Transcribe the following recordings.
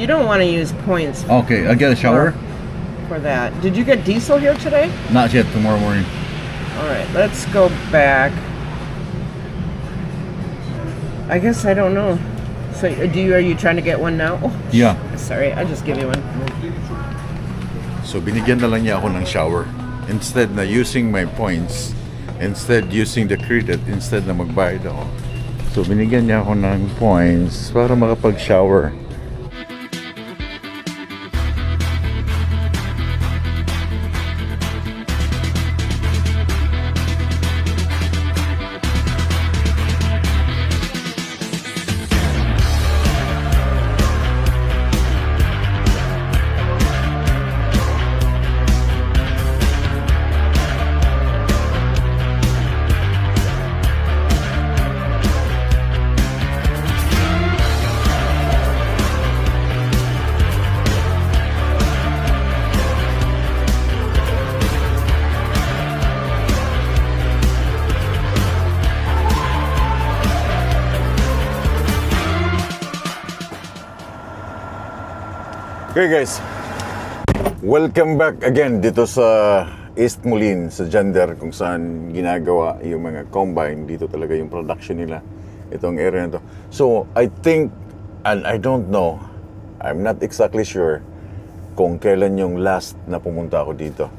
You don't want to use points Okay, I get a shower? for that. Did you get diesel here today? Not yet, tomorrow morning. All right, let's go back. I guess I don't know. So, are you trying to get one now? Oh, Yeah. sorry, I just give you one. So binigyan na lang niya ako ng shower. Instead na using my points, instead using the credit, instead na magbayad ako. So binigyan niya ako ng points para makapag-shower. Okay guys, welcome back again dito sa East Moline, sa Jander, kung saan ginagawa yung mga combine. Dito talaga yung production nila, itong area na to. So I think, and I don't know, I'm not exactly sure kung kailan yung last na pumunta ako dito.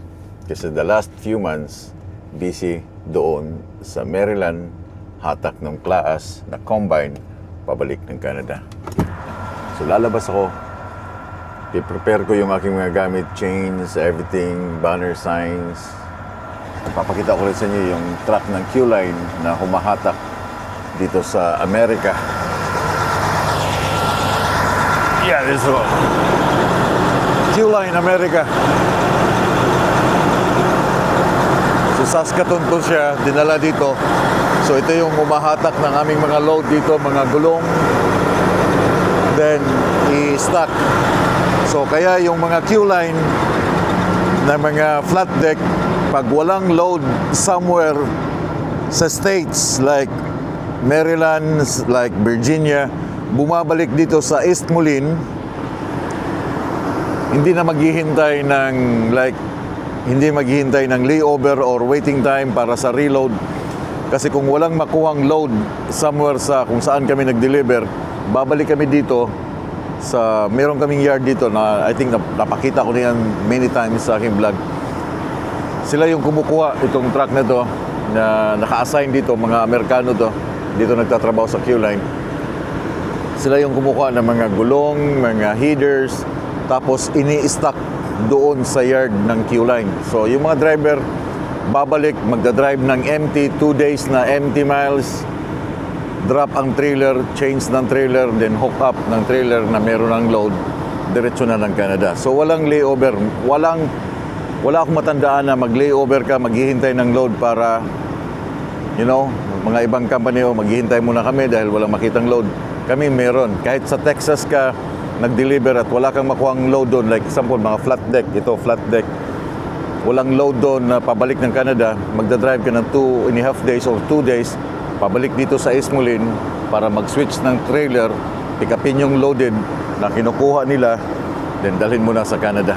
Kasi the last few months, busy doon sa Maryland, hatak ng class na combine, pabalik ng Canada. So lalabas ako, i-prepare ko yung aking mga gamit, chains, everything, banner signs. Papakita ko rin sa inyo yung truck ng Q-Line na humahatak dito sa Amerika. Yeah, this is Q-Line America. So Saskatoon to siya, dinala dito. So ito yung humahatak ng aming mga load dito, mga gulong. Then, i-stack. So kaya yung mga Q-Line na mga flat deck, pag walang load somewhere sa states like Maryland, like Virginia, bumabalik dito sa East Moline, hindi maghihintay ng layover or waiting time para sa reload. Kasi kung walang makuhang load somewhere sa kung saan kami nag-deliver, babalik kami dito sa meron kaming yard dito na I think napakita ko na yan many times sa aking vlog. Sila yung kumukuha itong truck na to na naka-assign dito, mga Amerikano to, dito nagtatrabaho sa Q-Line. Sila yung kumukuha ng mga gulong, mga headers, tapos ini-stack doon sa yard ng Q-Line. So yung mga driver babalik, magdadrive ng empty, 2 days na empty miles, drop ang trailer, change ng trailer, then hook up ng trailer na meron ng load, diretso na ng Canada. So walang layover, wala akong matandaan na mag-layover ka, maghihintay ng load para, you know, mga ibang company, maghihintay muna kami dahil walang makitang load. Kami meron. Kahit sa Texas ka nag-deliver at wala kang makuhang load doon, like example, mga flat deck, ito flat deck, walang load doon na pabalik ng Canada, magdadrive ka ng 2.5 days or 2 days, pabalik dito sa East Moline para mag-switch ng trailer, pick upin yung loaded na kinukuha nila, then dalhin mo na sa Canada.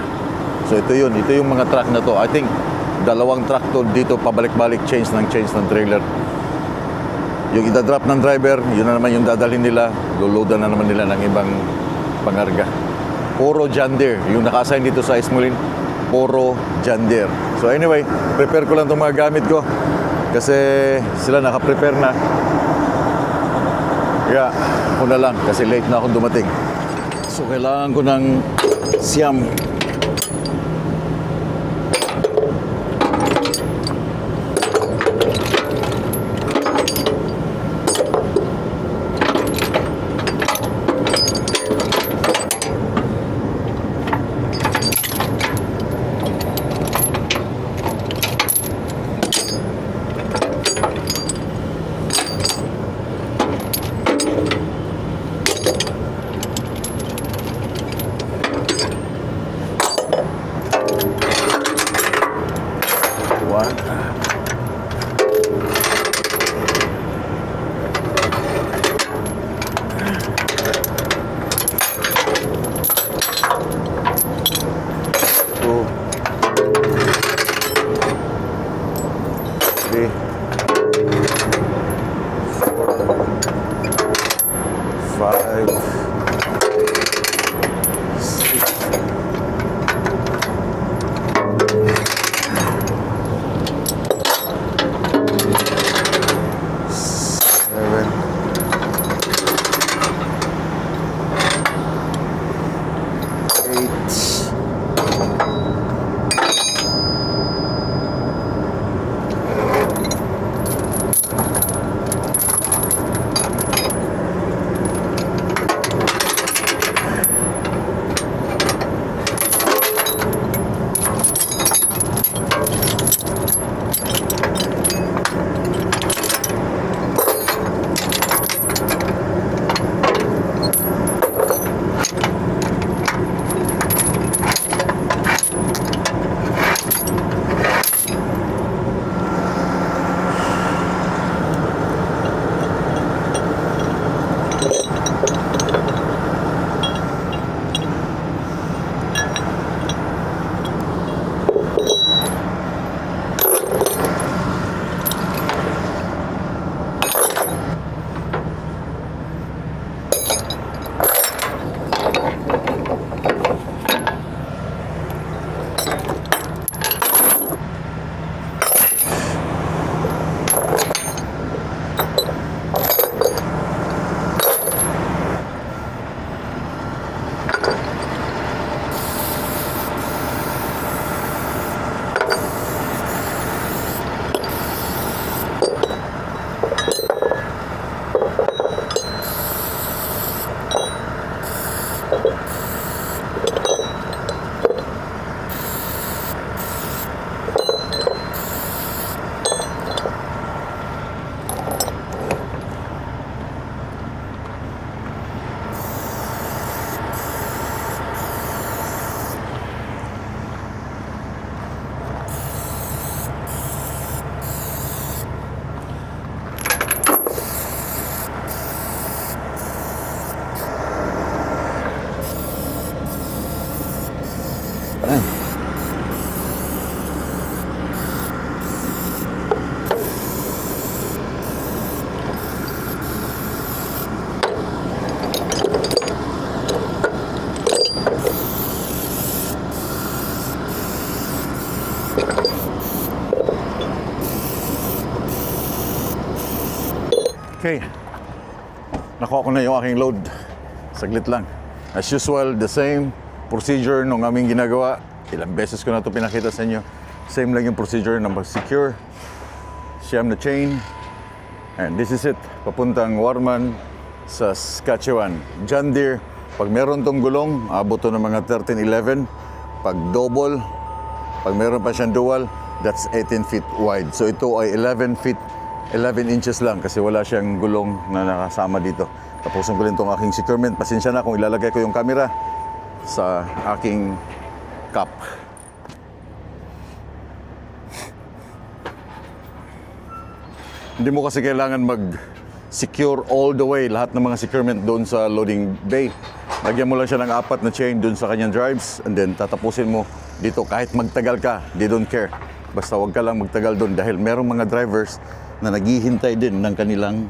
So ito yung mga truck na to. I think 2 truck to dito, pabalik-balik, change ng trailer. Yung ida-drop ng driver, yun na naman yung dadalhin nila, luludan na naman nila ng ibang pangarga. Puro John Deere, yung naka-assign dito sa East Moline, puro John Deere. So anyway, prepare ko lang itong mga gamit ko. Kasi sila naka-prepare na. Kaya ako na lang kasi late na akong dumating. So kailangan ko ng siyam. Okay. Nakuha ko na yung aking load. Saglit lang. As usual, the same procedure nung aming ginagawa. Ilang beses ko na ito pinakita sa inyo. Same lang yung procedure na mag-secure. Siyam na chain. And this is it. Papuntang Warman sa Saskatchewan. John Deere. Pag meron tong gulong, abot to ng mga 13-11. Pag double, pag meron pa siyang dual, that's 18 feet wide. So ito ay 11 feet, 11 inches lang kasi wala siyang gulong na nakasama dito. Tapusin ko rin itong aking securement. Pasensya na kung ilalagay ko yung camera sa aking cup. Hindi mo kasi kailangan mag-secure all the way lahat ng mga securement doon sa loading bay. Lagyan mo lang siya ng 4 na chain doon sa kanyang drives and then tatapusin mo dito kahit magtagal ka, they don't care. Basta wag ka lang magtagal doon dahil merong mga drivers na naghihintay din ng kanilang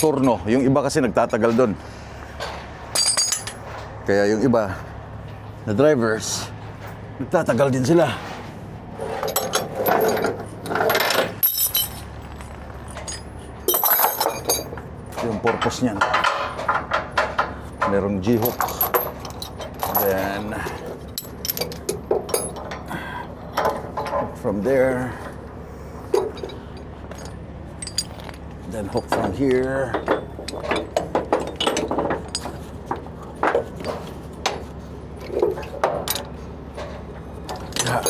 turno. Yung iba kasi nagtatagal doon. Kaya yung iba na drivers, nagtatagal din sila. Yung purpose niyan. Merong G-hook. Then, from there, then hook from here. Yeah.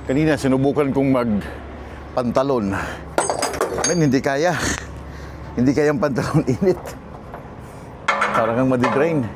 Kanina sinubukan kong magpantalon. Men, hindi kaya. Hindi kayang pantalon init. Parang kang madidrain.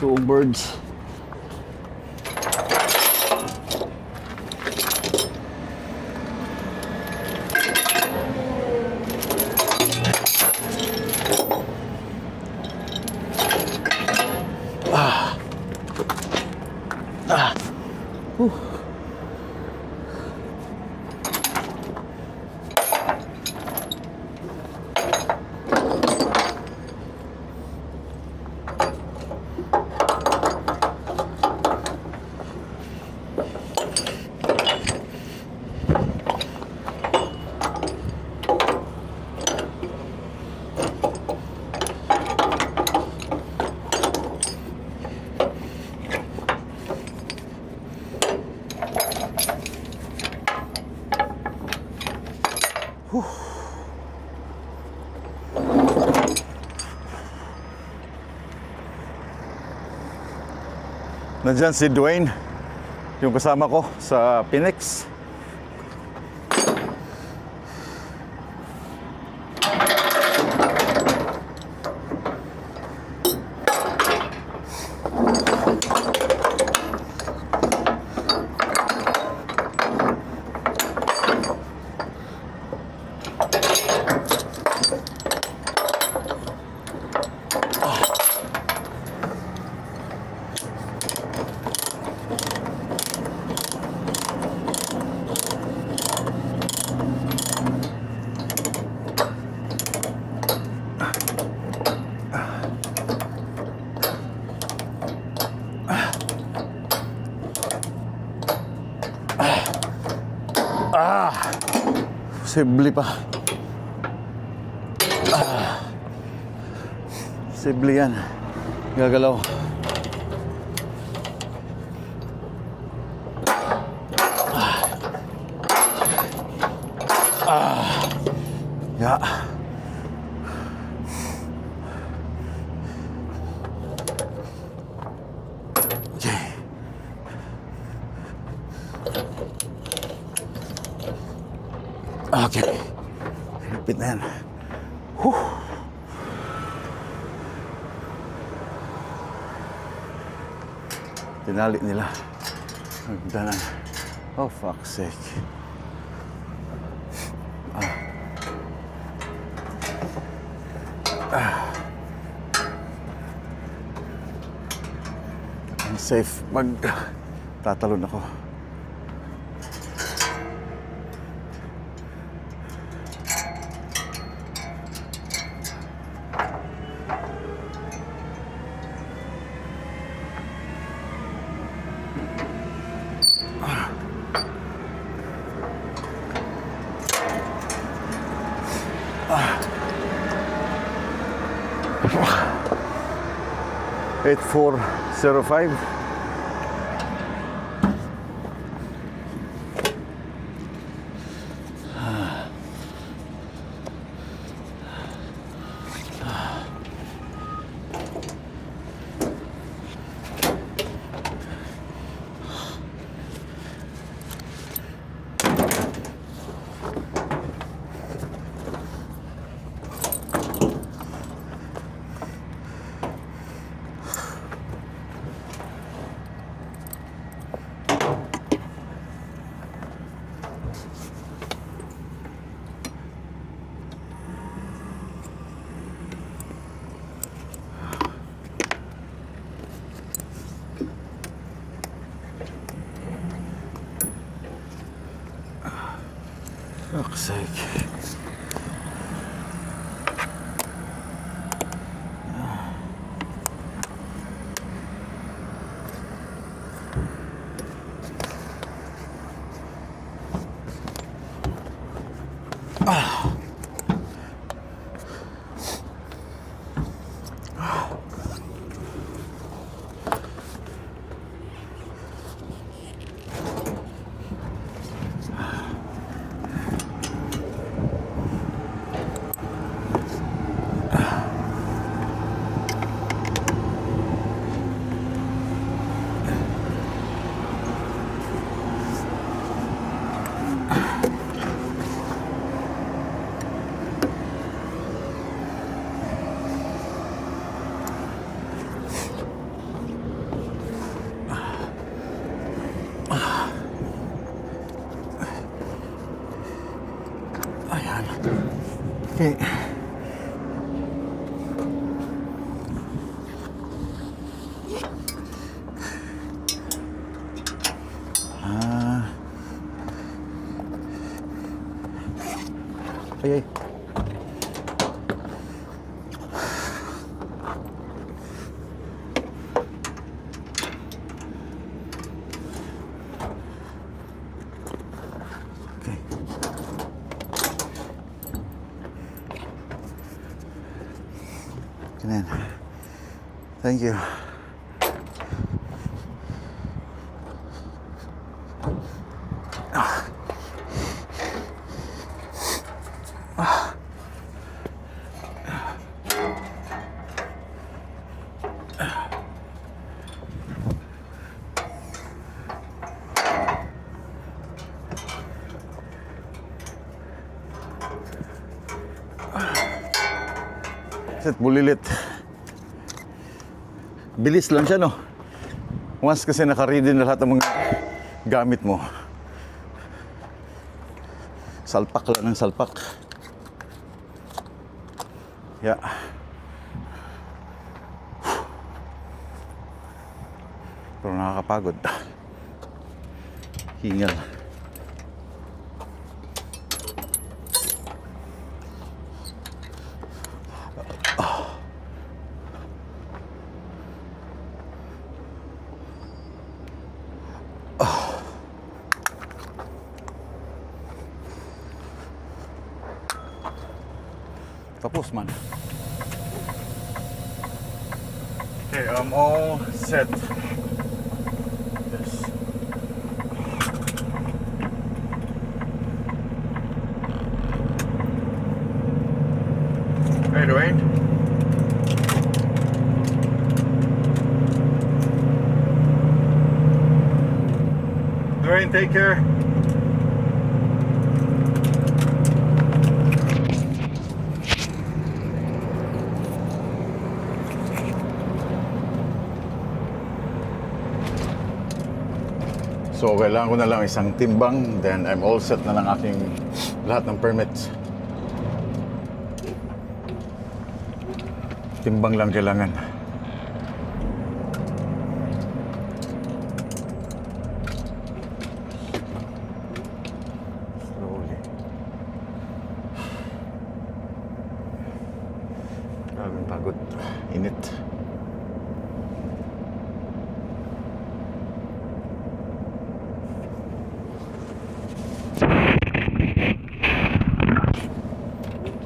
So birds. Nandyan si Dwayne, yung kasama ko sa Phoenix. Posible pa. Posible yan. Gagalaw. Yeah. Okay. Lupit na yan. Whew. Tinali nila. Nagdanan. Oh, fuck's sake. I'm safe. Tatalon ako. Eight 405. Fuck's sake. Ayan. Okay. Ay, ay. Okay. Ganyan. Thank you. Set bulilit. Bilis lang siya, no? Once kasi naka-ready na lahat ng mga gamit mo. Salpak lang ng salpak. Yeah. Pero nakakapagod. Hingal. Tapos man. Okay, I'm all set. Yes. Hey, Dwayne. Dwayne, take care. So, kailangan ko na lang isang timbang. Then, I'm all set na ng aking lahat ng permits. Timbang lang kailangan. Slowly. Grabing pagod. Init.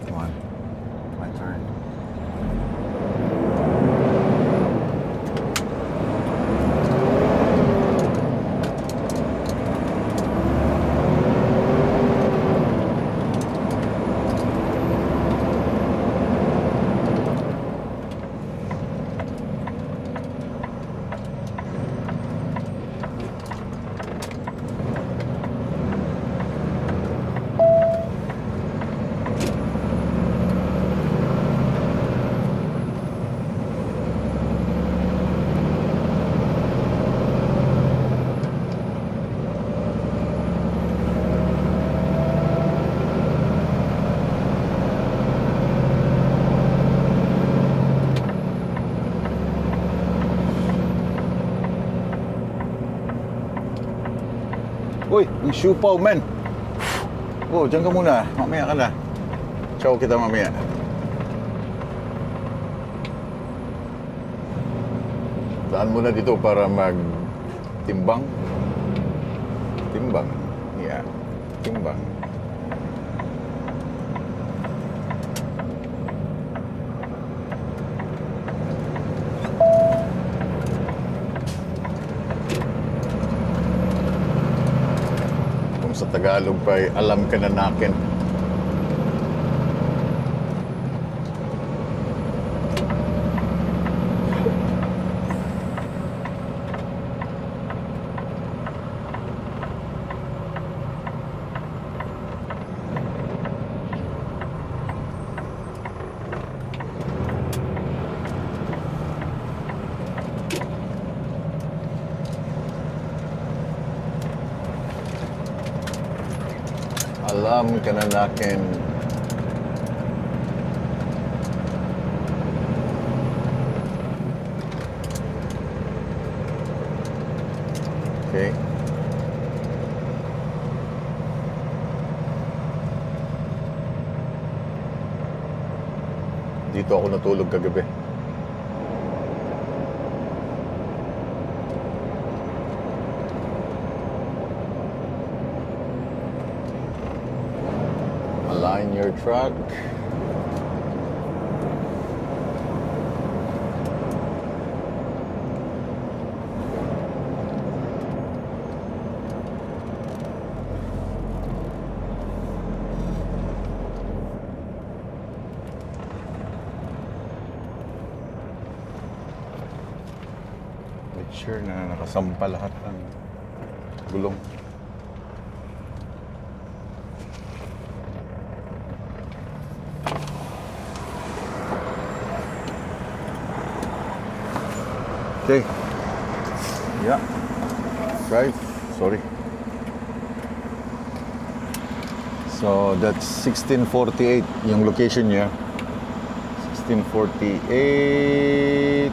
Come on. My turn. Uy, yung siupaw, men. Oh, dyan ka muna. Mamaya ka na. Ciao kita mamaya. Daan muna dito para mag-timbang. Timbang. Yeah. Timbang. Sa Tagalog pa ay alam ka na nakin. Alam ka na nakin. Okay. Dito ako natulog kagabi. Align your truck. Make sure na nakasampa lahat ng gulong. Okay. Yeah. Drive. Sorry. So that's 1648 yung location niya. 1648.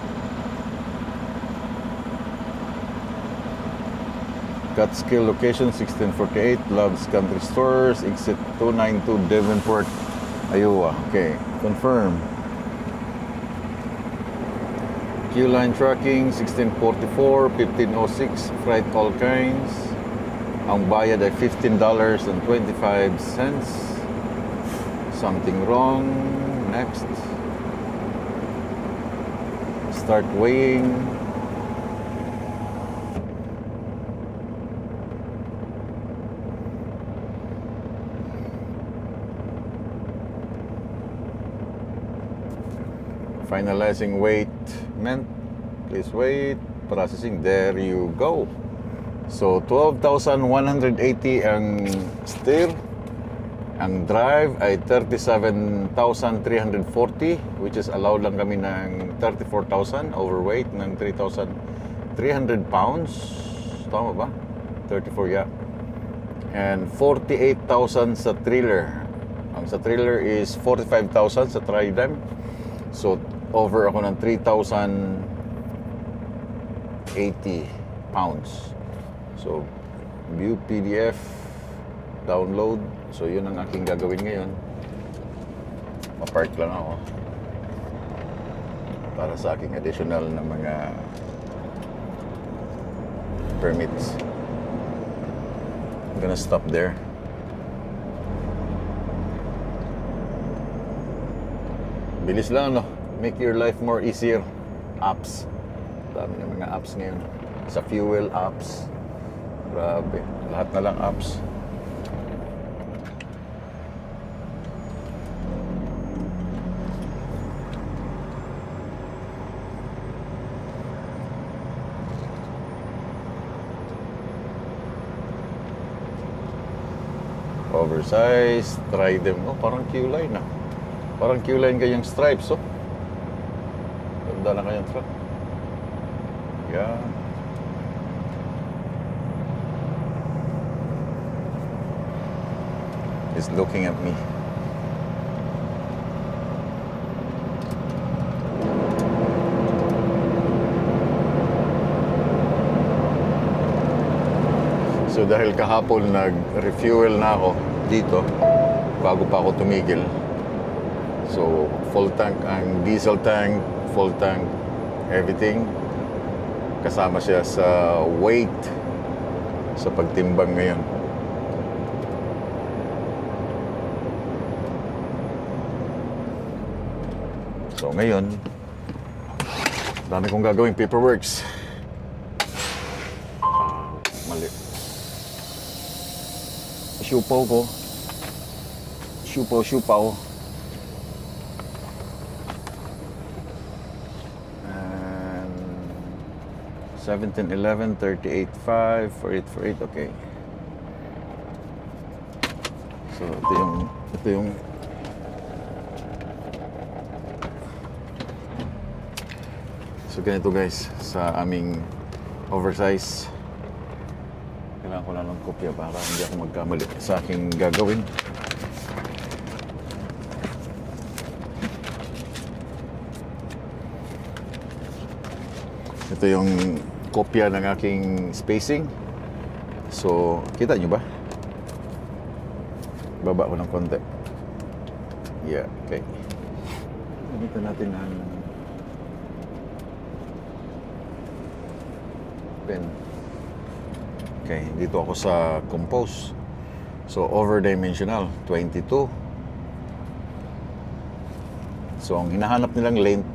Catskill location 1648 Love's Country Stores, exit 292 Devonport, Iowa. Okay. Confirm. Q-Line Tracking, 1644, 1506, Freight All Kinds. Ang bayad ay $15.25. Something wrong. Next. Start weighing. Finalizing weight. Please wait. Processing. There you go. So 12,180 ang steer. Ang drive ay 37,340, which is allowed lang kami ng 34,000 overweight ng 3,300 pounds. Tama ba? 34, yeah. And 48,000 sa trailer. Ang sa trailer is 45,000 sa Tridem. So, over ako ng 3,080 pounds. So, view PDF, download. So, yun ang aking gagawin ngayon. Ma-park lang ako para sa aking additional na mga permits. I'm gonna stop there. Bilis lang, no? Make your life more easier. Apps. Dami na mga apps ngayon. Sa fuel apps. Grabe. Lahat na lang apps. Oversized, Tridem. Oh, parang Q-line ah. Parang Q-line kayang stripes, oh. Ganda na kayang truck. Yeah. He's looking at me. So dahil kahapon nag-refuel na ako dito bago pa ako tumigil. So full tank ang diesel tank, full tank, everything. Kasama siya sa weight sa pagtimbang ngayon. So ngayon, dami kong gagawing paperworks. Mali. Siupaw ko. Siupaw. And 1711, 38.5, 4848, okay. So ito yung So ganito guys, sa aming oversize. Kailangan ko lang ng kopya para hindi ako magkamali sa aking gagawin. Ito yung kopya ng aking spacing. So, kita nyo ba? Baba ko ng konti. Yeah, okay. Gamitin natin ang pen. Okay, dito ako sa compose. So, over-dimensional, 22. So, ang hinahanap nilang length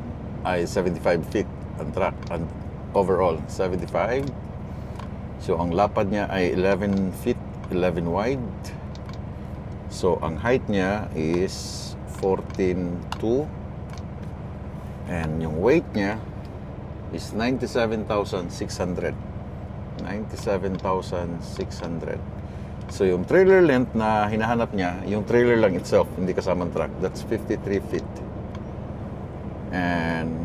ay 75 feet ang track. And overall, 75. So, ang lapad niya ay 11 feet, 11 wide. So, ang height niya is 14.2. And yung weight niya is 97,600. 97,600. So, yung trailer length na hinahanap niya, yung trailer lang itself, hindi kasamang truck, that's 53 feet. And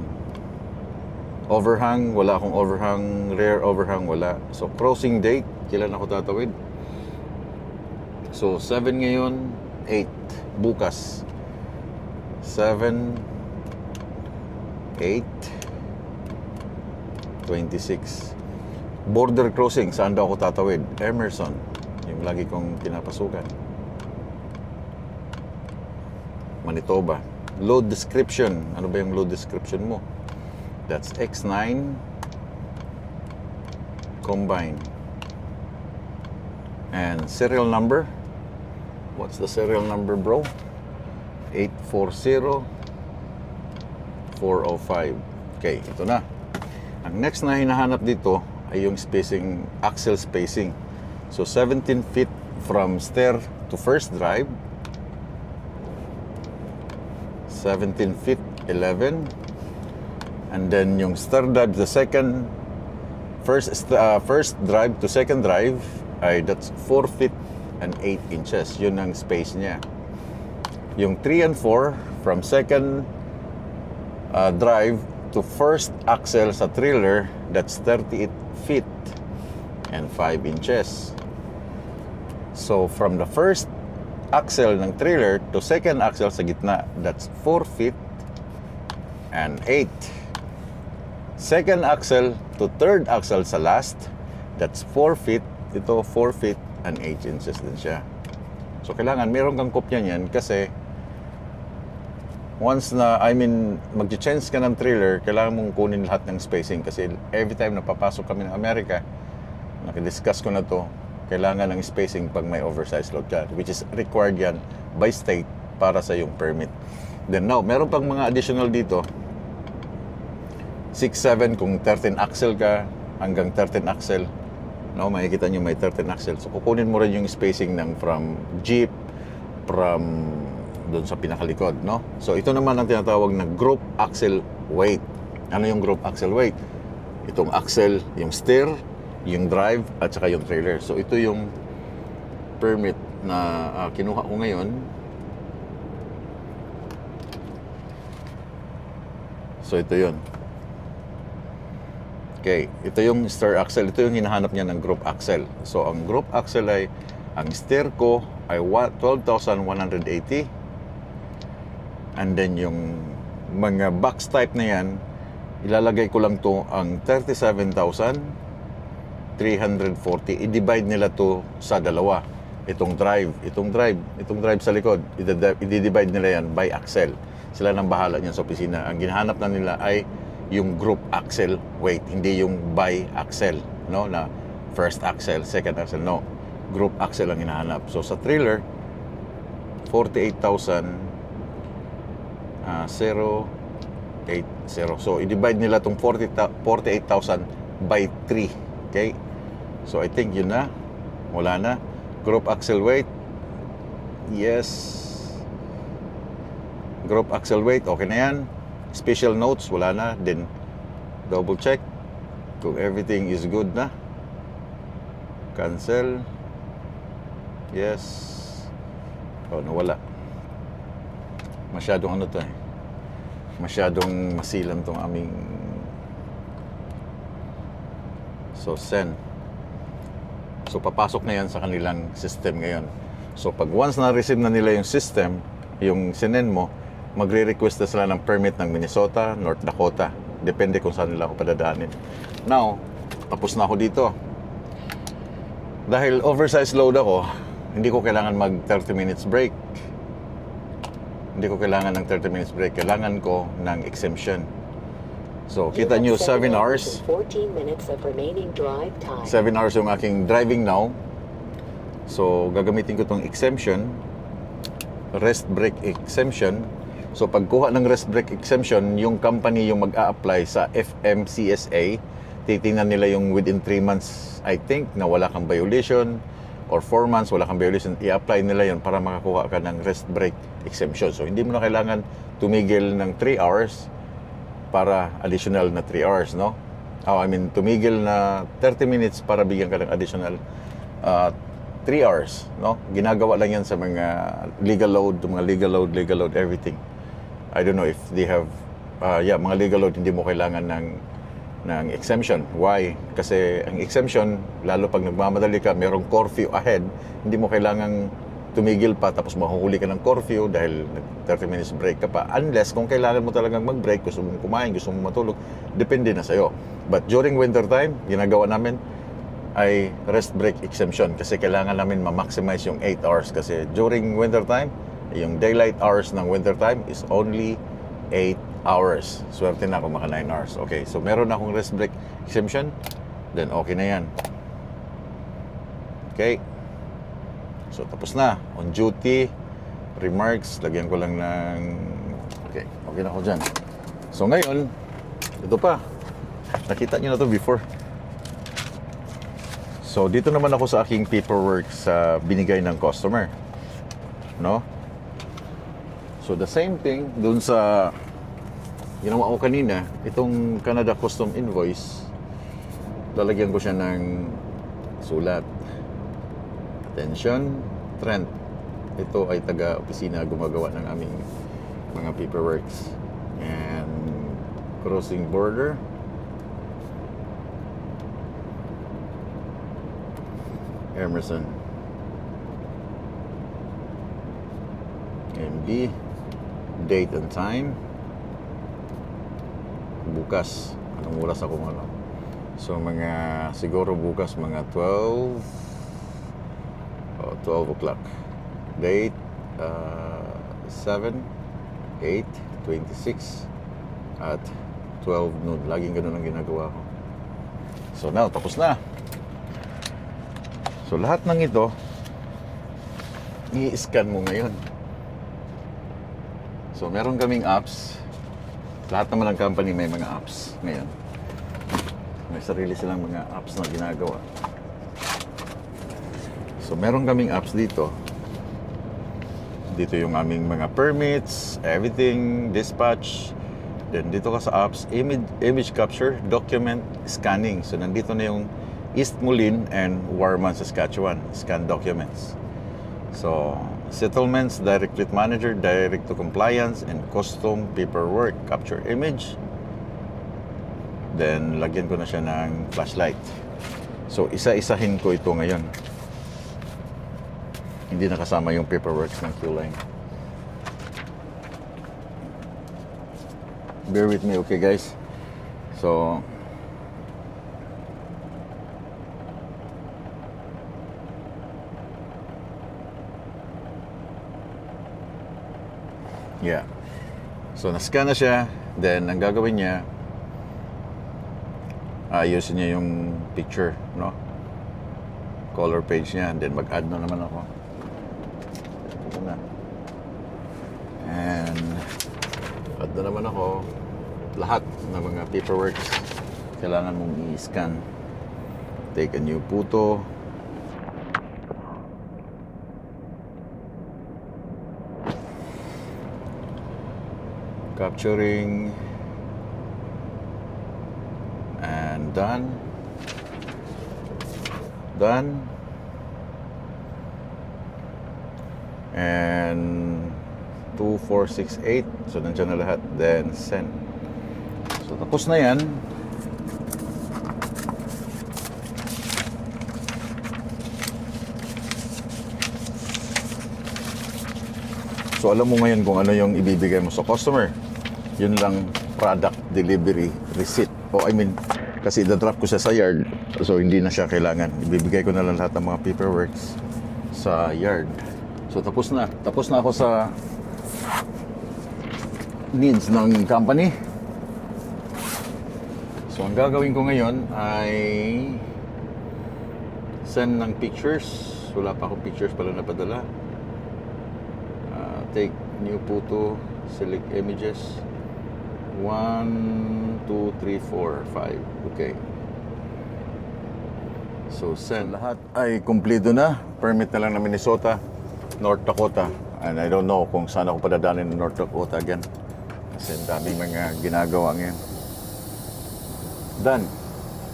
overhang, wala akong overhang, rear overhang, wala. So, crossing date, kailan ako tatawid? So, 7 ngayon, 8 bukas. 7, 8, 26. Border crossing, saan daw ako tatawid? Emerson, yung lagi kong pinapasukan. Manitoba. Load description, ano ba yung load description mo? That's X9 combine. And serial number, what's the serial number, bro? 840405. Okay, ito na. Ang next na hinahanap dito ay yung spacing, axle spacing. So 17 feet from stair to first drive, 17 feet 11, and then yung stair drive, the second first drive to second drive ay that's 4 feet and 8 inches. Yun ang space niya. Yung 3 and 4 from second drive to first axle sa trailer, that's 38 feet. and 5 inches. So from the first axle ng trailer to second axle sa gitna, that's 4 feet and 8. Second axle to third axle sa last, that's 4 feet. Ito 4 feet and 8 inches din siya. So kailangan meron kang kopya niyan kasi once na, mag-change ka ng trailer, kailangan mong kunin lahat ng spacing kasi every time na papasok kami ng Amerika, nakidiscuss ko na to, kailangan ng spacing pag may oversized load ka, which is required yan by state para sa yung permit. Then now, meron pang mga additional dito, 6-7 kung 13 axle ka, hanggang 13 axle, no, makikita nyo may 13 axle. So kukunin mo rin yung spacing ng from Jeep, from doon sa pinakalikod, no? So ito naman ang tinatawag na group axle weight. Ano yung group axle weight? Itong axle, yung steer, yung drive, at saka yung trailer. So ito yung permit na kinuha ko ngayon. So ito yun. Okay, ito yung steer axle. Ito yung hinahanap niya ng group axle. So ang group axle ay, ang steer ko ay 12,180. And then yung mga box type na yan, ilalagay ko lang to ang 37,340. I-divide nila to sa dalawa. Itong drive sa likod, i-divide nila yan by axle. Sila nang bahala niyan sa opisina. Ang ginahanap na nila ay yung group axle weight, hindi yung by axle, no, na first axle, second axle, no. Group axle ang hinahanap. So sa trailer, 48,080. So i-divide nila tong 48,000 by 3. Okay? So I think yun na. Wala na. Group axle weight. Yes. Group axle weight, okay na yan. Special notes, wala na. Then double check kung everything is good na. Cancel. Yes. Oh, nawala. Masyadong ano to eh. Masyadong masilam tong aming. So send. So papasok na yan sa kanilang system ngayon. So pag once na-receive na nila yung system, yung sinend mo, magre-request na sila ng permit ng Minnesota, North Dakota. Depende kung saan nila ako padadaanin. Now, tapos na ako dito. Dahil oversized load ako, hindi ko kailangan mag 30 minutes break. Hindi ko kailangan ng 30 minutes break. Kailangan ko ng exemption. So, kita nyo, 7 hours. 14 minutes of remaining drive time. 7 hours yung aking driving now. So, gagamitin ko tong exemption. Rest break exemption. So, pagkuha ng rest break exemption, yung company yung mag-a-apply sa FMCSA, titingnan nila yung within 3 months, I think, na wala kang violation, or 4 months, wala kang violation, i-apply nila yun para makakuha ka ng rest break exemption. So, hindi mo na kailangan tumigil ng 3 hours para additional na 3 hours, no? Tumigil na 30 minutes para bigyan ka ng additional 3 hours, no? Ginagawa lang yan sa mga legal load, everything. I don't know if they have, mga legal load, hindi mo kailangan ng exemption. Why? Kasi ang exemption, lalo pag nagmamadali ka, merong curfew ahead, hindi mo kailangang tumigil pa tapos mahuhuli ka ng curfew dahil 30 minutes break ka pa. Unless kung kailangan mo talagang mag-break, gusto mong kumain, gusto mong matulog, depende na sa'yo. But during winter time, ginagawa namin ay rest break exemption kasi kailangan namin ma-maximize yung 8 hours kasi during winter time, yung daylight hours ng winter time is only 8 hours. Swerte na ako maka 9 hours. Okay, so meron na akong rest break exemption, then okay na yan. Okay. So tapos na. On duty, remarks, lagyan ko lang ng... Okay na ako dyan. So ngayon, ito pa. Nakita nyo na to before. So dito naman ako sa aking paperwork sa binigay ng customer. No? So the same thing dun sa ginawa ko kanina, itong Canada Custom Invoice, lalagyan ko siya ng sulat. Attention, Trent. Ito ay taga-opisina gumagawa ng aming mga paperworks. And crossing border. Emerson. MB. Date and time. Bukas. Anong oras ako ano? So siguro bukas mga 12 o'clock. Date 7, 8, 26 at 12 noon. Laging ganun ang ginagawa ko. So now, tapos na. So lahat ng ito i-scan mo ngayon. So meron kaming apps. Lahat naman ng company may mga apps ngayon. May sarili silang mga apps na ginagawa. So meron kaming apps dito. Dito yung aming mga permits, everything, dispatch. Then dito ka sa apps, image capture, document scanning. So nandito na yung East Moulin and Warman, Saskatchewan, scan documents. So settlements, direct fleet manager, direct to compliance, and custom paperwork, capture image. Then lagyan ko na siya ng flashlight. So isa-isahin ko ito ngayon. Hindi nakasama yung paperwork ng Q-Line. Bear with me, okay guys? So yeah. So na-scan na siya. Then ang gagawin niya, ayusin niya yung picture, no? Color page niya. Then mag-add na naman ako. Ito na. And add na naman ako. Lahat ng mga paperwork kailangan mong i-scan. Take a new photo. Capturing. And done. Done. And 2468. So nandiyan na lahat. Then send. So tapos na yan. So alam mo ngayon kung ano yung ibibigay mo sa customer. Yun lang, product delivery receipt. O I mean, kasi idadrop ko siya sa yard. So hindi na siya kailangan. Ibibigay ko na lang lahat ng mga paperworks sa yard. So tapos na. Tapos na ako sa needs ng company. So ang gagawin ko ngayon ay send ng pictures. Wala pa akong pictures pala napadala. Take new photo, select images. 1, 2, 3, 4, 5. Okay. So send. Lahat ay kumpleto na. Permit na lang na Minnesota, North Dakota. And I don't know kung saan ako padadanin ng North Dakota again. Kasi daming mga ginagawa ngayon. Done.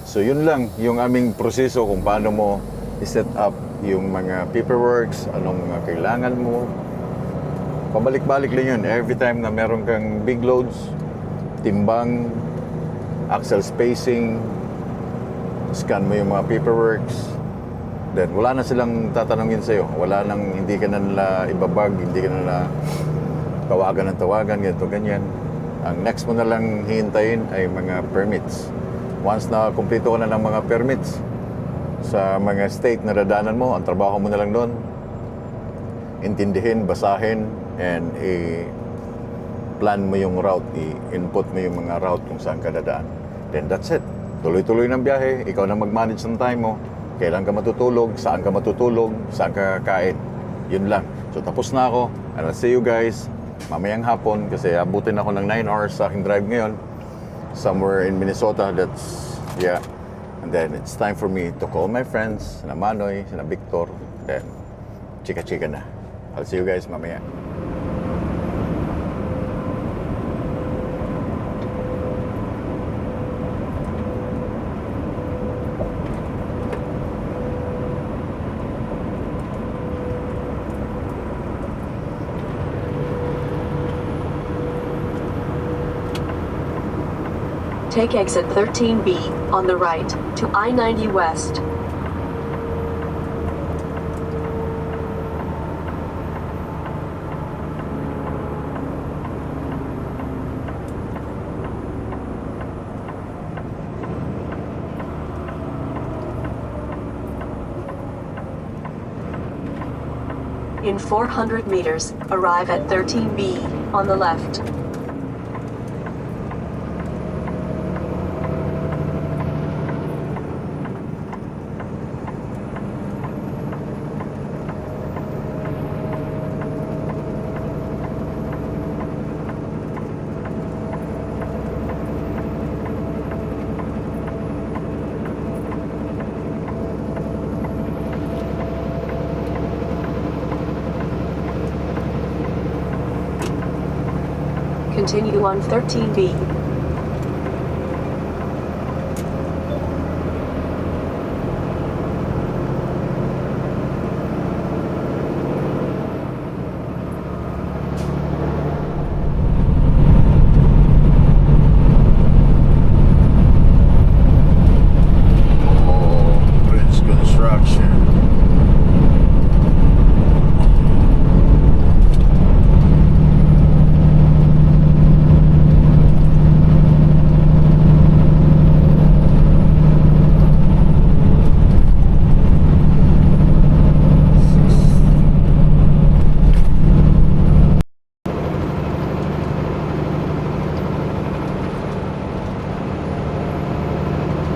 So yun lang yung aming proseso kung paano mo i-set up yung mga paperworks, anong mga kailangan mo. Pabalik-balik lang yun. Every time na meron kang big loads, timbang, axle spacing, scan mo yung mga paperworks. Then wala na silang tatanungin sa'yo. Wala nang, hindi ka na nila ibabag, hindi ka na nila tawagan ng tawagan, ganito, ganyan. Ang next mo na lang hihintayin ay mga permits. Once na kumpleto ka na ng mga permits sa mga state na dadanan mo, ang trabaho mo na lang doon, intindihin, basahin, and i-plan mo yung route, i-input mo yung mga route kung saan ka dadaan. Then that's it. Tuloy-tuloy ng biyahe, ikaw na mag-manage ng time mo, kailan ka matutulog, saan ka kakain. Yun lang. So tapos na ako, and I'll see you guys mamayang hapon kasi abutin ako ng 9 hours sa aking drive ngayon somewhere in Minnesota. That's, yeah. And then it's time for me to call my friends, sina Manoy, sina Victor, then chika-chika na. I'll see you guys mamaya. Take exit 13B on the right to I-90 West. In 400 meters, arrive at 13B on the left. Continue on 13B. Prince Construction.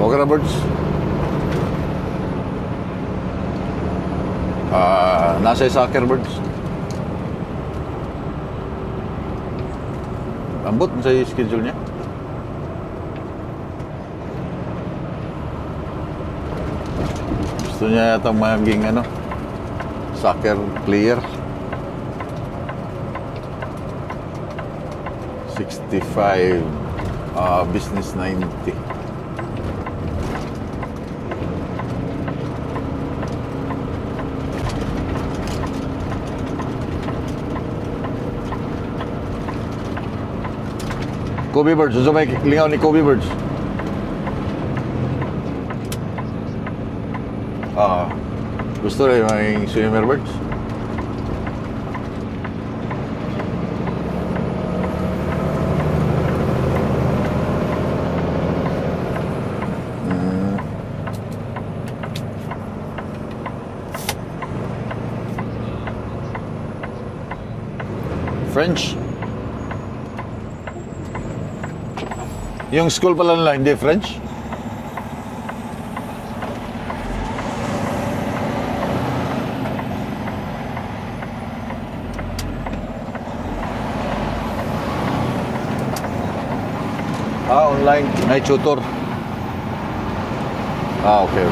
Okay na, birds? Nasa yung soccer, birds? Ambot sa schedule niya? Gusto niya yata maging soccer player. 65, business 90. Kobe Birds, gusto may lingaw ni Kobe Birds. Gusto rin may swimmer birds. French. Yung school pala nila, hindi French? Online. Night tutor. Okay.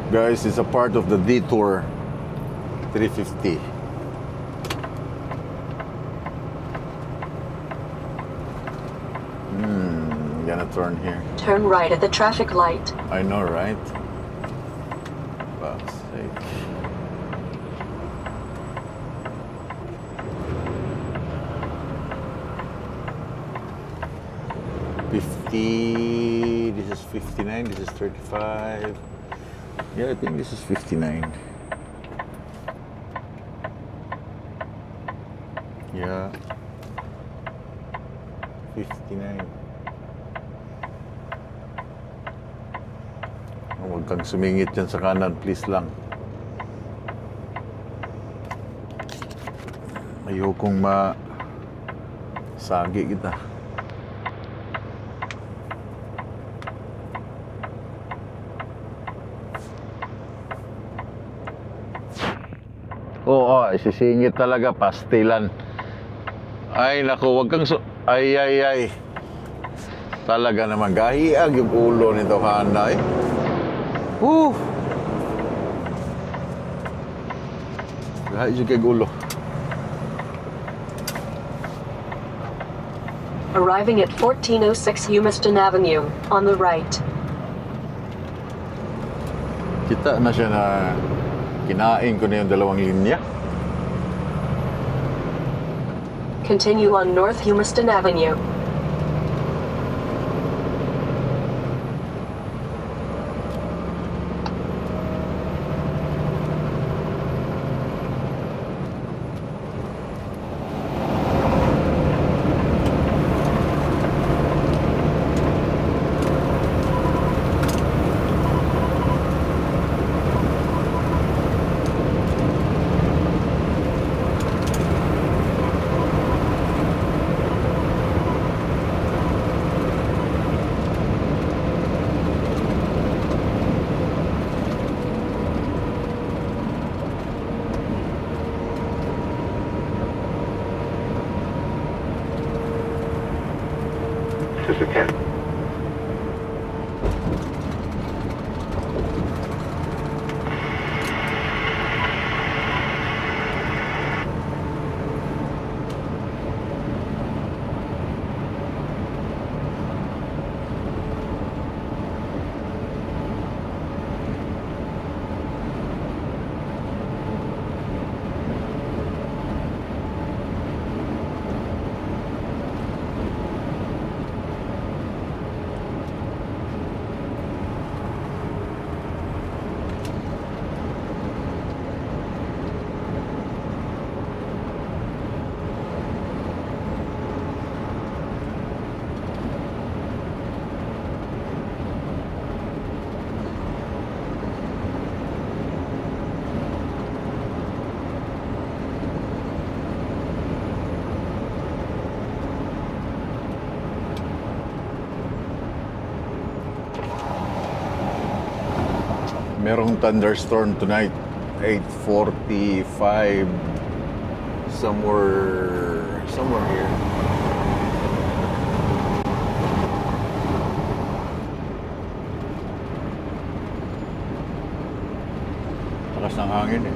Guys, it's a part of the Detour 350. Gonna turn here. Turn right at the traffic light. I know, right? Fuck's sake. This is 59, this is 35. Yeah, I think this is 59. Yeah. 59. Huwag kang sumingit dyan sa kanan, please lang. Ayokong masagi kita. Oo, sisingit talaga, pastilan. Ay, naku, wag kang ay. Talaga naman, gahiag yung ulo nito kana eh. Gahiag yung ulo. Arriving at 1406 Humiston Avenue, on the right. Kita na siya na kinain ko na yung dalawang linya. Continue on North Humiston Avenue. Merong thunderstorm tonight, 8:45, somewhere here. Lakas ng hangin eh.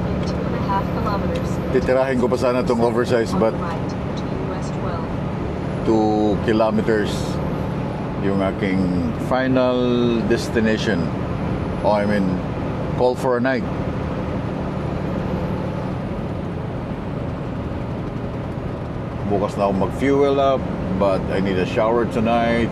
In 2.5 kilometers. Titirahin ko pa sana itong oversize On but the right to US 12. 2 kilometers yung aking final destination. Call for a night. Bukas na ako mag-fuel up, but I need a shower tonight.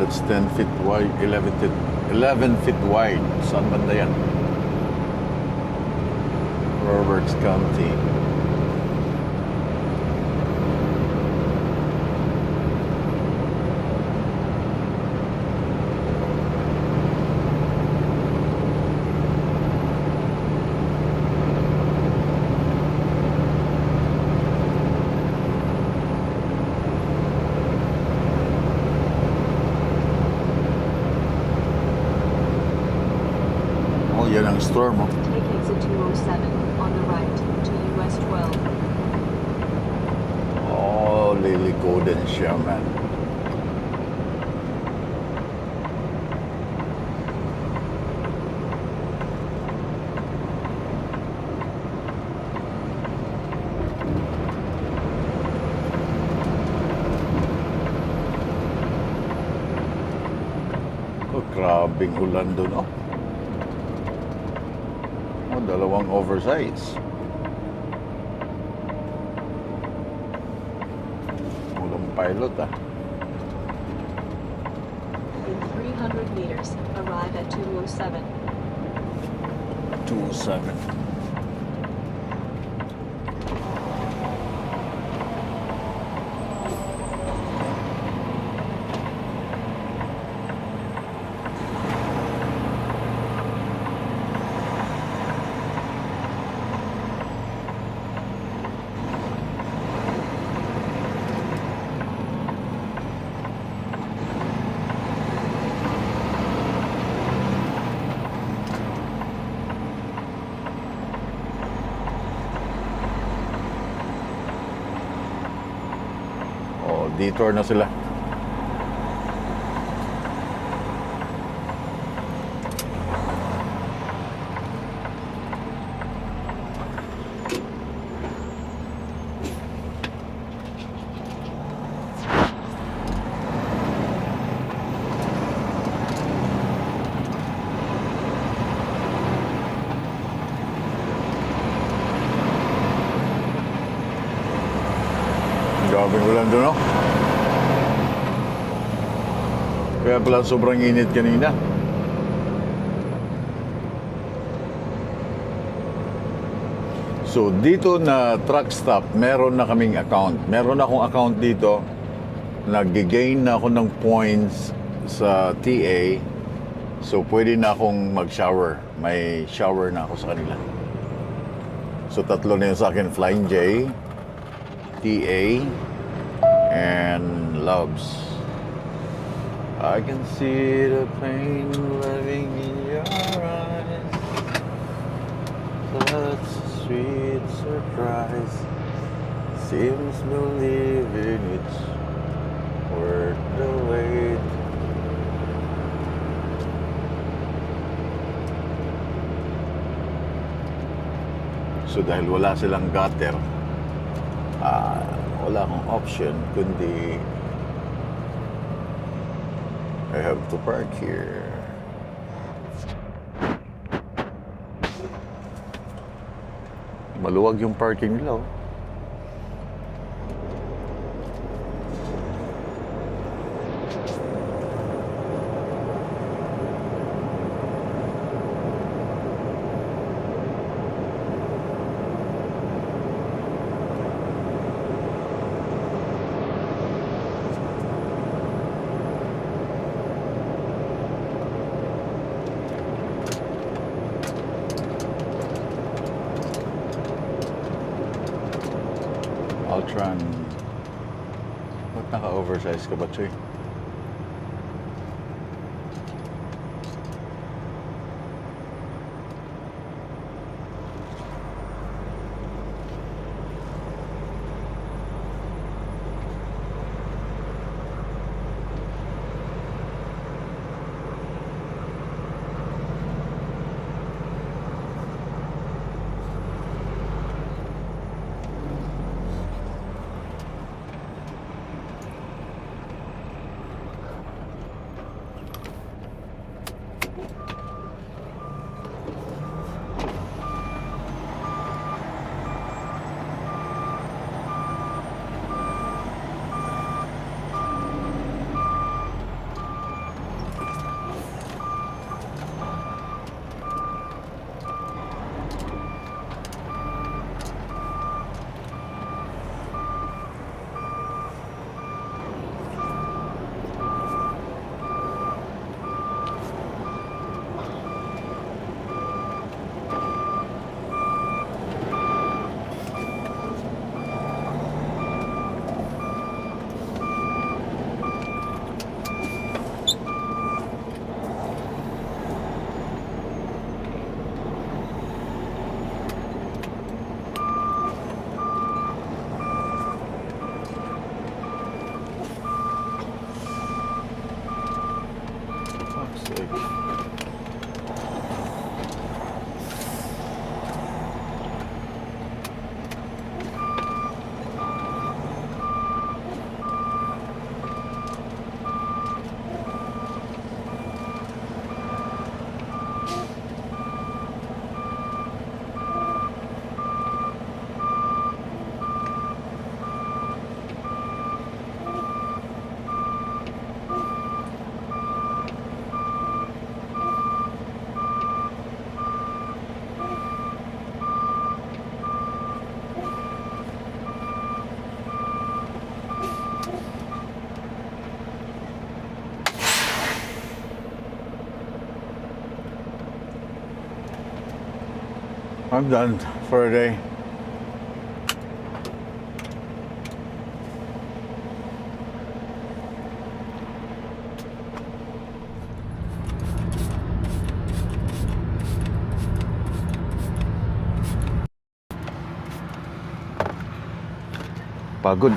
That's 10 feet wide, 11 feet wide. Saan banda yan? Roberts County. Yan ang storm, oh. Take exit 207 on the right to US 12. Oh, liliko din siya, man. Oh, grabing ulan doon, oh. Dalawang oversize. Walang pilot, ah. In 300 meters, arrive at 207. 207. Detour na sila. Grabing ulan doon, no? Kaya pala sobrang init kanina. So, dito na truck stop, meron na kaming account. Meron akong account dito. Nag-gain na ako ng points sa TA. So, pwede na akong mag-shower. May shower na ako sa kanila. So, tatlo na yun sa akin. Flying J, TA, and Loves. I can see the pain living in your eyes. That's a sweet surprise. Seems believing it's worth the wait. So dahil wala silang gutter, wala akong option kundi I have to park here. Maluwag yung parking nila, oh. Ultron. Ba't naka-oversize ka ba, Choy? I'm done for a day. Pagod.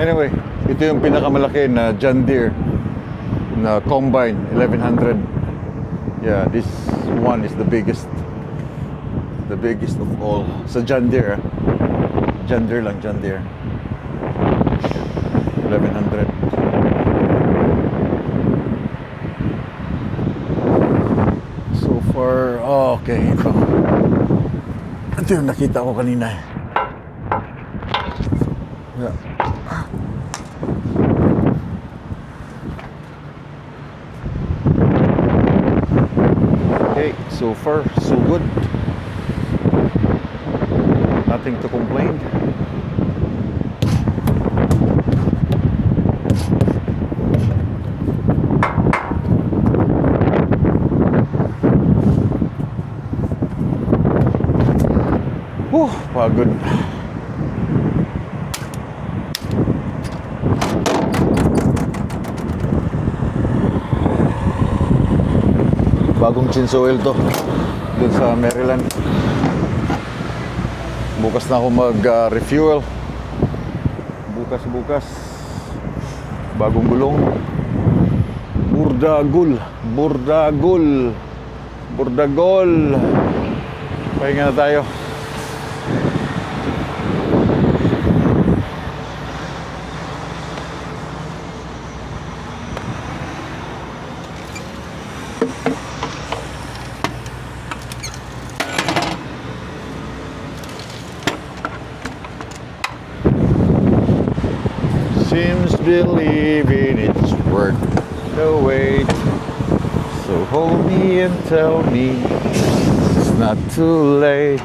Anyway, ito yung pinakamalaki na John Deere na combine 1100. Yeah, this one is the biggest of all sa John Deere. John Deere lang, John Deere 1100. So far, okay, ito yung nakita ko kanina. Yeah. So far, so good. Nothing to complain. Pagod. Bagong chainsaw oil to dun sa Maryland. Bukas na ako mag-refuel. Bukas. Bagong gulong. Burdagol. Pahinga na tayo. Seems believing it's worth the wait. So hold me and tell me it's not too late.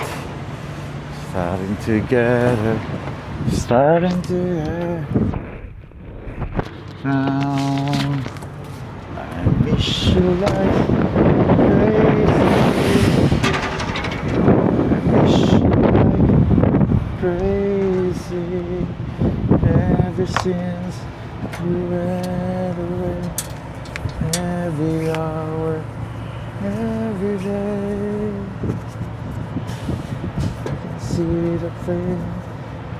Starting together, now. I miss you like crazy. I miss you like crazy. Ever since you went away, every hour, every day, I can see the flame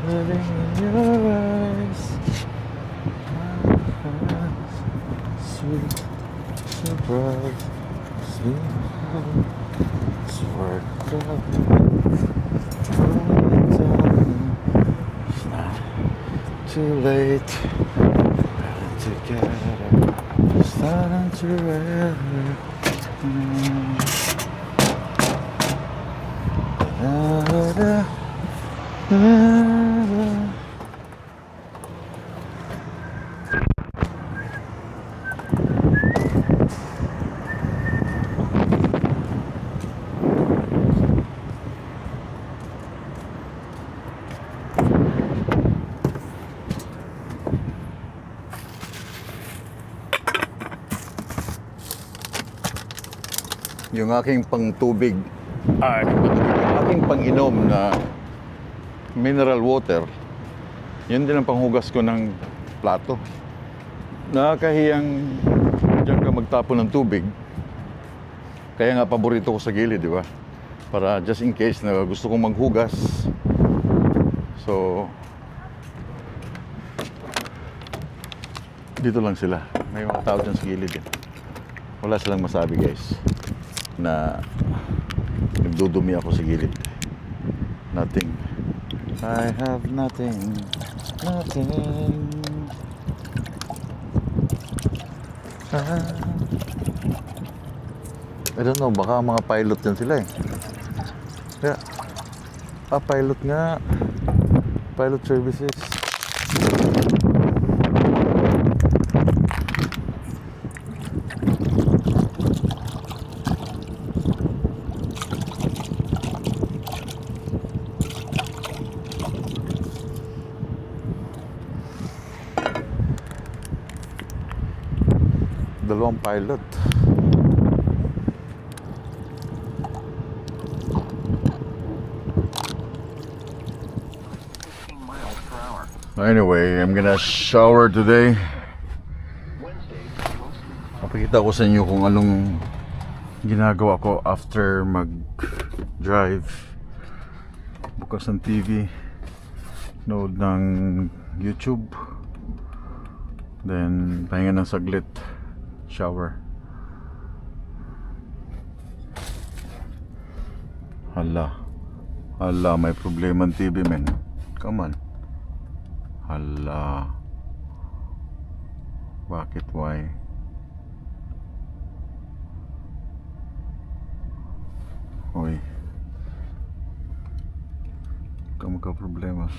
living in your eyes. Sweet, so bright, sweet home, it's worth it. It's not too late. it together, starting to yung aking pangtubig, yung aking panginom na mineral water, yun din ang panghugas ko ng plato. Nakakahiyang diyan ka magtapon ng tubig. Kaya nga paborito ko sa gilid, di ba? Para just in case na gusto kong maghugas. So, dito lang sila. May mga tao dyan sa gilid. Wala silang masabi, guys, na nagdudumi ako sa gilid. Nothing. I have nothing. Nothing. I don't know, baka mga pilot yan sila eh. Yeah. Pilot nga. Pilot services. Dalawang pilot. Anyway, I'm gonna shower today. Papakita ko sa inyo kung anong ginagawa ko after mag-drive. Bukas ng TV, nood ng YouTube, then pahinga ng saglit, shower. Hala, may problema ang TV, men. Come on. Hala. Bakit? Why? Hoy. Kamu ka problema.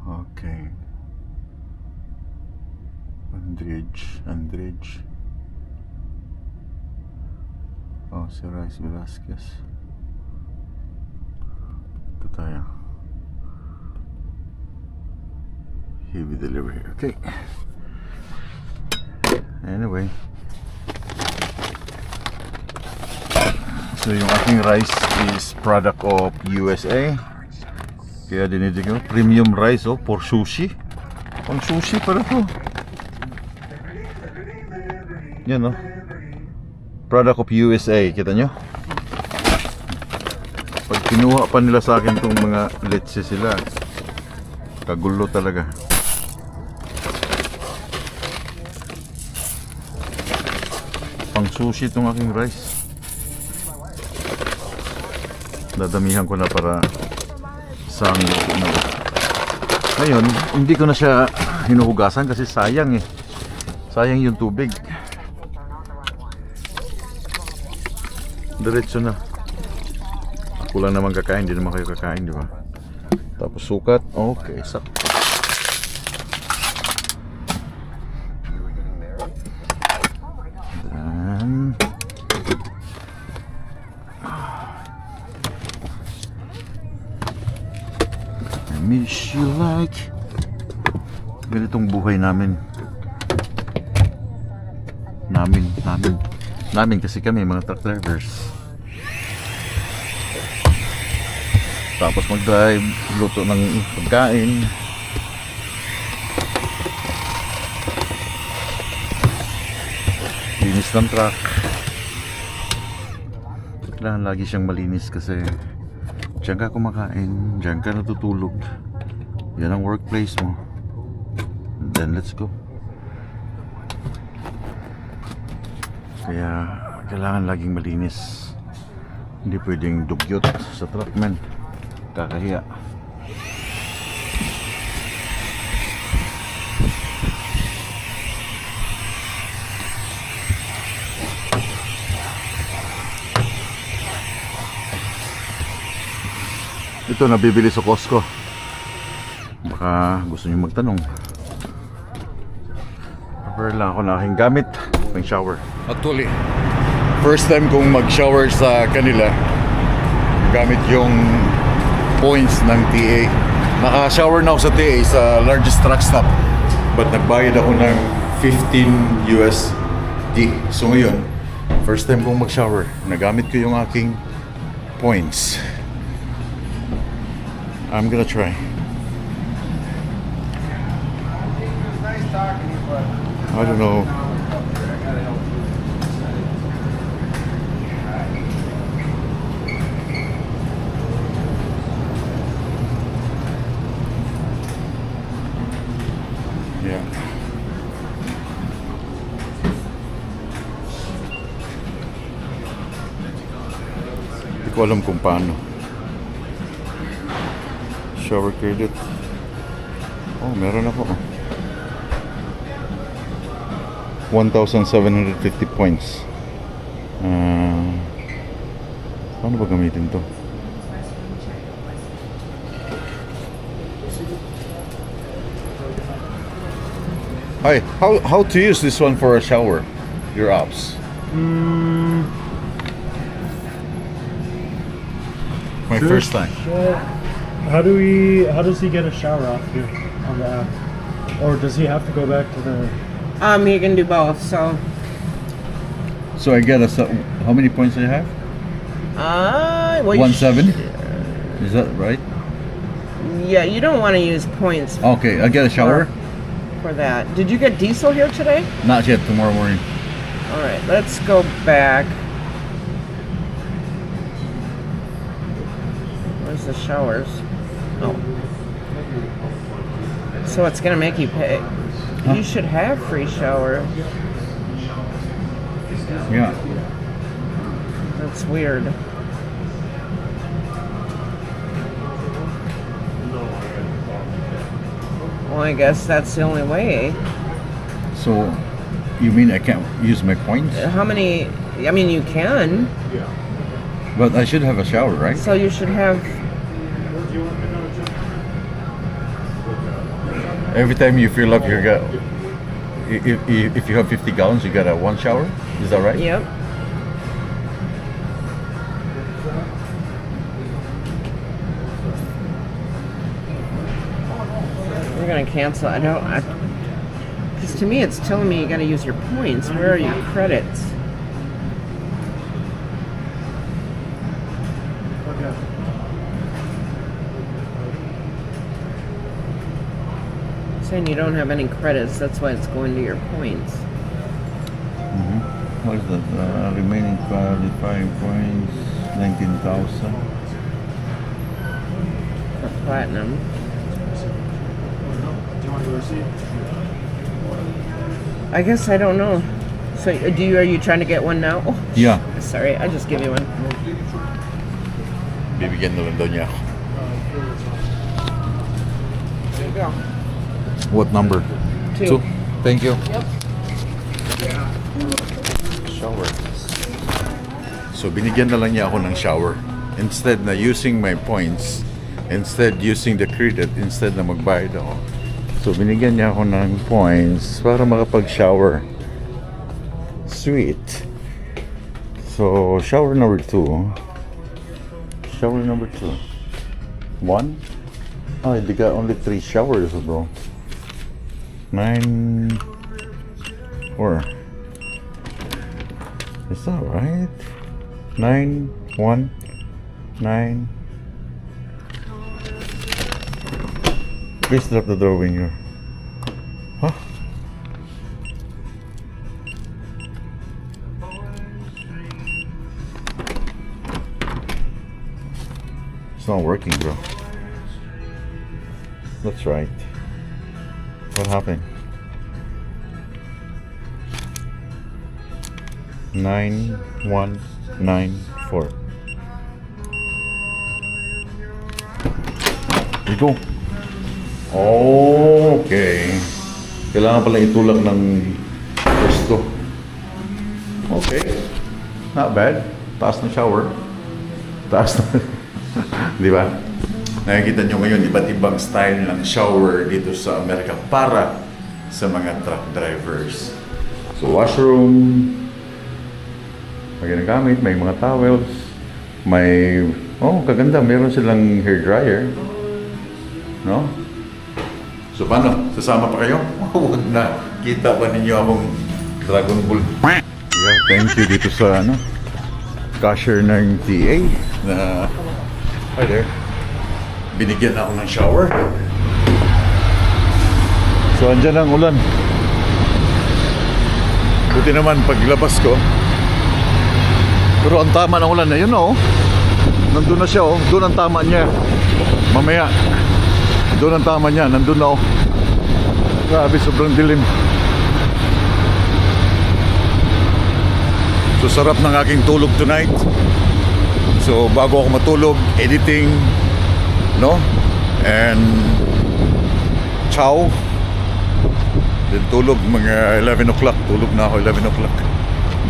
Okay. Andrej. Oh, si Rice Velasquez. Ito tayo. Heavy delivery. Okay. Anyway. So yung aking rice is product of USA. Kaya dinidig ko. Premium rice, oh, for sushi. Pang sushi pala to. Yan, oh. Product of USA. Kita nyo? Pag kinuha pa nila sa akin itong mga letse sila, kagulo talaga. Pang sushi itong aking rice. Dadamihan ko na para isang ngayon, hindi ko na siya hinuhugasan kasi sayang eh. Sayang yung tubig. Diretso na. Ako lang naman kakain, hindi naman kayo kakain, di ba? Tapos sukat. Okay, sakto. Dan I miss you like. Ganitong buhay namin. Namin kasi kami mga truck drivers. Tapos mag-drive, luto ng pagkain. Linis ng truck. Kailangan lagi siyang malinis kasi diyan ka kumakain, diyan ka natutulog. Yan ang workplace mo. And then let's go. Kaya kailangan laging malinis. Hindi pwedeng dugyot sa truck, man. Kakahiya. Ito nabibili sa Costco. Baka gusto niyo magtanong. Prepare lang ako na aking gamit pang shower. Actually, first time kong mag-shower sa kanila gamit yung points ng TA. Naka-shower na ako sa TA sa largest truck stop. But nagbayad ako ng 15 USD. So ngayon, first time kong mag-shower, nagamit ko yung aking points. I'm gonna try. I don't know. Yeah. Hindi ko alam kung paano. Shower credit. Oh, meron ako. 1,750 points. Paano ba gamitin to? Hi, how to use this one for a shower? Your apps. My first time. How does he get a shower off here on the app? Or does he have to go back to the... You can do both. So, So I get how many points do you have? well, you 1.7? Is that right? Yeah, you don't want to use points Okay, I get a shower? for that. Did you get diesel here today? Not yet, tomorrow morning. All right, let's go back. Where's the showers? Oh. So it's gonna make you pay. Huh? You should have free shower. Yeah. That's weird. Well, I guess that's the only way. So you mean I can't use my points? How many? I mean, you can. But I should have a shower, right? So you should have. Every time you fill up your if you have 50 gallons, you got a one shower? Is that right? Yep. We're gonna cancel. I don't. Because to me, it's telling me you gotta use your points. Where are your credits? Saying you don't have any credits. That's why it's going to your points. What is that? Remaining qualifying points, 19,000. For platinum. I guess I don't know. So, are you trying to get one now? Oh, Yeah. sorry, I just give you one. Bibigyan na lang daw niya ako. There you go. What number? Two. Thank you. Yep. Shower. So binigyan na lang niya ako ng shower. Instead na using my points, instead using the credit, instead na magbayad ako. So binigyan niya ako ng points para makapag-shower. Sweet. So shower number 2. Shower number 2. 1? Oh, they got only 3 showers, bro. 9 4. Is that right? 9 1 9. Please drop the door when you're. Huh? It's not working, bro. That's right. What happened? 9194. Here you go. Okay. Kailangan pala itulak ng pwesto. Okay. Not bad. Taas ng shower. Taas na. Di ba? Nakikita nyo ngayon iba't ibang style ng shower dito sa Amerika para sa mga truck drivers. So washroom, may ginagamit, may mga towels, may, oh kaganda, meron silang hair dryer. No? So paano? Sasama pa kayo? Huwag na. Kita pa ninyo akong Dragon Ball. Yeah, thank you dito sa cashier ng TA na hi there. Binigyan ako ng shower. So andyan ang ulan. Buti naman paglabas ko. Pero ang tama ng ulan na yun, oh. Nandun na siya, oh. Doon ang tama niya. Mamaya. Doon ang tama niya. Nandun na, oh. Grabe, sobrang dilim. So sarap ng aking tulog tonight. So bago ako matulog, editing, no? And ciao. Then tulog mga 11 o'clock. Tulog na ako 11 o'clock.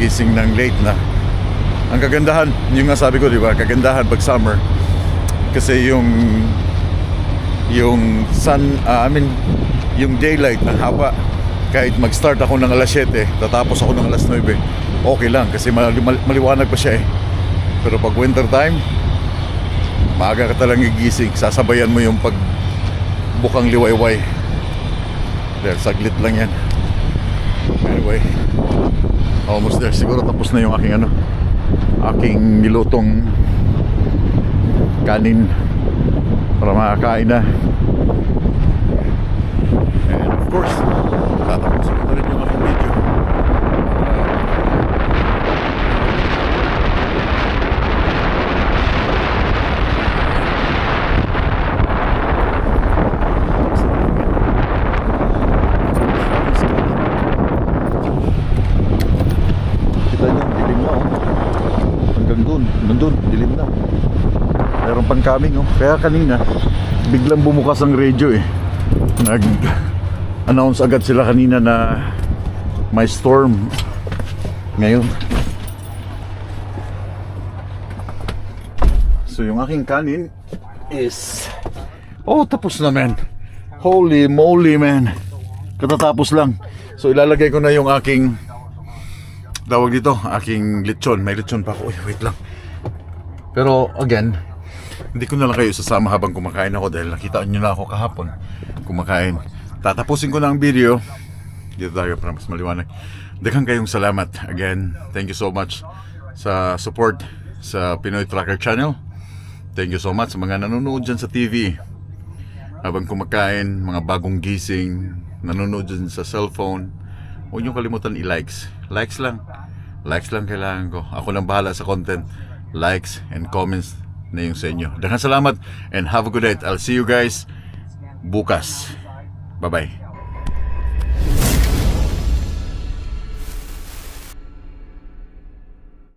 Gising ng late na. Ang kagandahan, yung nga sabi ko, di ba? Kagandahan pag summer. Kasi yung sun, yung daylight ang haba. Kahit mag-start ako ng alas 7, tatapos ako ng alas 9, okay lang kasi maliwanag pa siya eh. Pero pag winter time, maaga ka talang gigising, sasabayan mo yung pagbukang liwayway. Dahil saglit lang yan. Anyway, almost there. Siguro tapos na yung aking nilutong kanin para makakain na. And of course, tatapusin ko na rin yung aking video. Kita nyo, dilim na, oh. Hanggang nandun, dilim na. Meron pang coming, oh. Kaya kanina, biglang bumukas ang radio eh. Nag-announce agad sila kanina na may storm ngayon. So yung aking kanin is tapos na, man. Holy moly, man. Katatapos lang. So ilalagay ko na yung aking tawag dito, aking lechon. May lechon pa ako. Uy, wait lang. Pero again, hindi ko na lang kayo sasama habang kumakain ako dahil nakita nyo na ako kahapon kumakain. Tatapusin ko na ang video. Dito tayo para mas maliwanag. Daghang kayong salamat. Again, thank you so much sa support sa Pinoy Trucker Channel. Thank you so much sa mga nanonood dyan sa TV habang kumakain, mga bagong gising, nanonood dyan sa cellphone. Huwag nyo kalimutan i-likes. Likes lang kailangan ko. Ako nang bahala sa content. Likes and comments na yung sa inyo. Daghang salamat and have a good night. I'll see you guys bukas. Bye-bye.